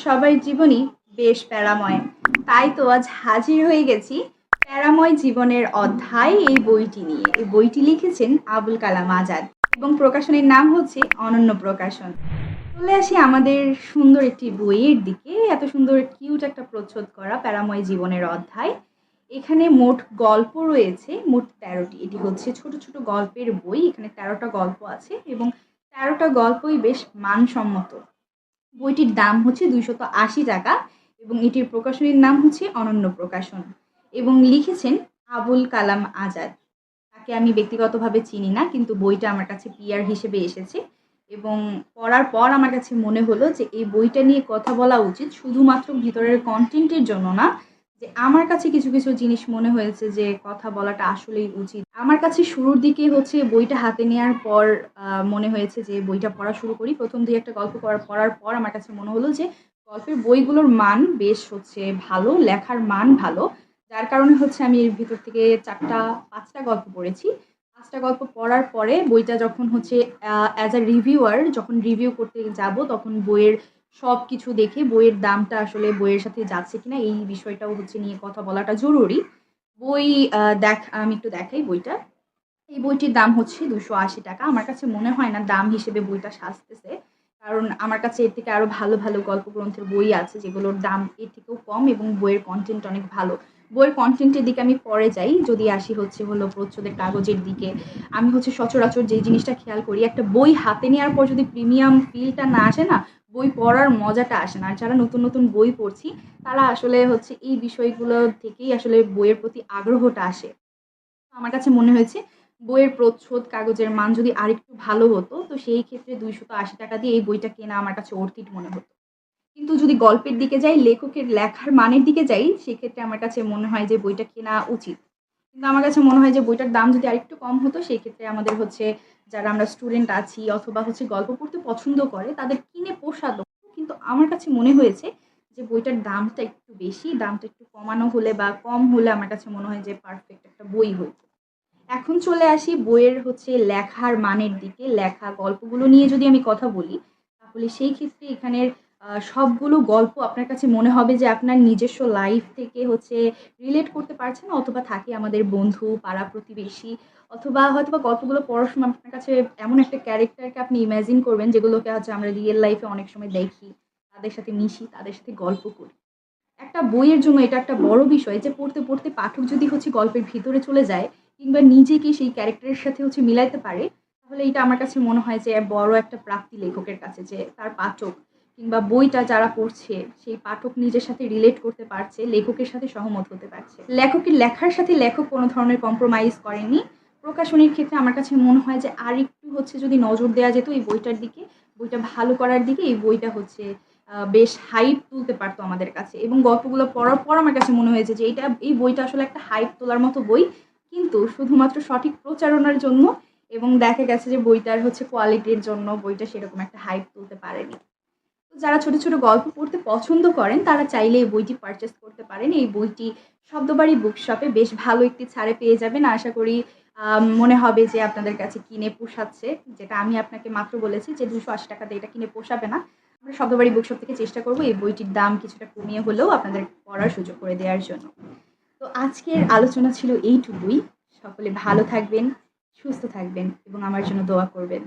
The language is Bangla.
সবার জীবনই বেশ প্যারাময়। তাই তো আজ হাজির হয়ে গেছি প্যারাময় জীবনের অধ্যায় এই বইটি নিয়ে। এই বইটি লিখেছেন আবুল কালাম আজাদ এবং প্রকাশনীর নাম হচ্ছে অনন্য প্রকাশন। চলে আসি আমাদের সুন্দর একটি বইয়ের দিকে। এত সুন্দর কিউট একটা প্রচ্ছদ করা প্যারাময় জীবনের অধ্যায়। এখানে মোট গল্প রয়েছে মোট ১৩টি। এটি হচ্ছে ছোট ছোট গল্পের বই। এখানে ১৩টা গল্প আছে এবং ১৩টা গল্পই বেশ মানসম্মত। বইটির দাম হচ্ছে ২৮০ টাকা এবং এটির প্রকাশনীর নাম হচ্ছে অনন্য প্রকাশন এবং লিখেছেন আবুল কালাম আজাদ। তাকে আমি ব্যক্তিগতভাবে চিনি না, কিন্তু বইটা আমার কাছে পিআর হিসেবে এসেছে এবং পড়ার পর আমার কাছে মনে হলো যে এই বইটা নিয়ে কথা বলা উচিত, শুধুমাত্র ভিতরের কন্টেন্টের জন্য না, যে আমার কাছে কিছু কিছু জিনিস মনে হয়েছে যে কথা বলাটা আসলেই উচিত। আমার কাছে শুরুর দিকে হচ্ছে বইটা হাতে নেওয়ার পর মনে হয়েছে যে বইটা পড়া শুরু করি। প্রথম দুই একটা গল্প পড়ার পর আমার কাছে মনে হলো যে গল্পের বইগুলোর মান বেশ হচ্ছে ভালো, লেখার মান ভালো। যার কারণে হচ্ছে আমি এর ভিতর থেকে ৫টা গল্প পড়েছি। ৫টা গল্প পড়ার পরে বইটা যখন হচ্ছে অ্যাজ আ রিভিউয়ার যখন রিভিউ করতে যাব, তখন বইয়ের সবকিছু দেখে বইয়ের দামটা আসলে বইয়ের সাথে যাচ্ছে কিনা এই বিষয়টাও হচ্ছে নিয়ে কথা বলাটা জরুরি। বই আমি একটু দেখাই বইটা। এই বইটির দাম হচ্ছে ২৮০ টাকা। আমার কাছে মনে হয় না দাম হিসেবে বইটা সাজতেছে। কারণ আমার কাছে এর থেকে আরো ভালো, ভালো গল্প গ্রন্থের বই আছে যেগুলোর দাম এর থেকেও কম এবং বইয়ের কনটেন্ট অনেক ভালো। বইয়ের কনটেন্টের দিকে আমি পরে যাই। যদি আসি হলো প্রচ্ছদের কাগজের দিকে। আমি হচ্ছে সচরাচর যে জিনিসটা খেয়াল করি, একটা বই হাতে নেওয়ার পর যদি প্রিমিয়াম ফিলটা না আসে না, বই পড়ার মজাটা আসে না। আর যারা নতুন, নতুন বই পড়ছি তারা আসলে হচ্ছে এই বিষয়গুলো থেকেই আসলে বইয়ের প্রতি আগ্রহটা আসে। আমার কাছে মনে হয়েছে বইয়ের প্রচ্ছদ, কাগজের মান যদি আরেকটু ভালো হতো, তো সেই ক্ষেত্রে ৳২৮০ দিয়ে এই বইটা কেনা আমার কাছে অর্থিত মনে হতো। কিন্তু যদি গল্পের দিকে যাই, লেখকের লেখার মানের দিকে যাই, সেক্ষেত্রে আমার কাছে মনে হয় যে বইটা কেনা উচিত। কিন্তু আমার কাছে মনে হয় যে বইটার দাম যদি আরেকটু কম হতো, সেক্ষেত্রে আমাদের হচ্ছে যারা আমরা স্টুডেন্ট আছি অথবা হচ্ছে গল্প পড়তে পছন্দ করে তাদের কিনে পোষাতো। কিন্তু আমার কাছে মনে হয়েছে যে বইটার দামটা একটু বেশি, দামটা একটু কমানো হলে বা কম হলে আমার কাছে মনে হয় যে পারফেক্ট একটা বই হইতো। এখন চলে আসি বইয়ের হচ্ছে লেখার মানের দিকে। লেখা গল্পগুলো নিয়ে যদি আমি কথা বলি, তাহলে সেই ক্ষেত্রে এখানের সবগুলো গল্প আপনার কাছে মনে হবে যে আপনার নিজস্ব লাইফ থেকে হচ্ছে রিলেট করতে পারছেন, অথবা থাকে আমাদের বন্ধু, পাড়া প্রতিবেশী, অথবা হয়তোবা গল্পগুলো পড়ার সময় আপনার কাছে এমন একটা ক্যারেক্টারকে আপনি ইমাজিন করবেন যেগুলোকে হচ্ছে আমরা রিয়েল লাইফে অনেক সময় দেখি, তাদের সাথে মিশি, তাদের সাথে গল্প করি। একটা বইয়ের জন্য এটা একটা বড় বিষয় যে পড়তে, পড়তে পাঠক যদি হচ্ছে গল্পের ভিতরে চলে যায় কিংবা নিজেকে সেই ক্যারেক্টারের সাথে হচ্ছে মিলাইতে পারে, তাহলে এটা আমার কাছে মনে হয় যে বড় একটা প্রাপ্তি লেখকের কাছে, যে তার পাঠক কিংবা বইটা যারা পড়ছে সেই পাঠক নিজের সাথে রিলেট করতে পারছে, লেখকের সাথে সহমত হতে পারছে। লেখকের লেখার সাথে লেখক কোনো ধরনের কম্প্রোমাইজ করেননি। প্রকাশনীর ক্ষেত্রে আমার কাছে মনে হয় যে আরেকটু হচ্ছে যদি নজর দেওয়া যেত এই বইটার দিকে, বইটা ভালো করার দিকে, এই বইটা হচ্ছে বেশ হাইপ তুলতে পারতো আমাদের কাছে এবং গল্পগুলো পড়ার পর আমার কাছে মনে হয়েছে যে এই বইটা আসলে একটা হাইপ তোলার মতো বই, কিন্তু শুধুমাত্র সঠিক প্রচারণার জন্য, এবং দেখা গেছে যে বইটার হচ্ছে কোয়ালিটির জন্য বইটা সেরকম একটা হাইপ তুলতে পারেনি। তো যারা ছোট, ছোট গল্প পড়তে পছন্দ করেন তারা চাইলে এই বইটি পারচেজ করতে পারেন। এই বইটি শব্দবাড়ি বুকশপে বেশ ভালো একটি ছাড়ে পেয়ে যাবেন। আশা করি মনে হবে যে আপনাদের কাছে কিনে পোষাচ্ছে। যেটা আমি আপনাকে মাত্র বলেছি যে ৳২৮০ দিয়ে এটা কিনে পোষাবে না। আমরা শব্দবাড়ি বুকশপ থেকে চেষ্টা করব এই বইটির দাম কিছুটা কমিয়ে হলেও আপনাদের পড়ার সুযোগ করে দেওয়ার জন্য। তো আজকের আলোচনা ছিল এইটুকুই। সকলে ভালো থাকবেন, সুস্থ থাকবেন এবং আমার জন্য দোয়া করবেন।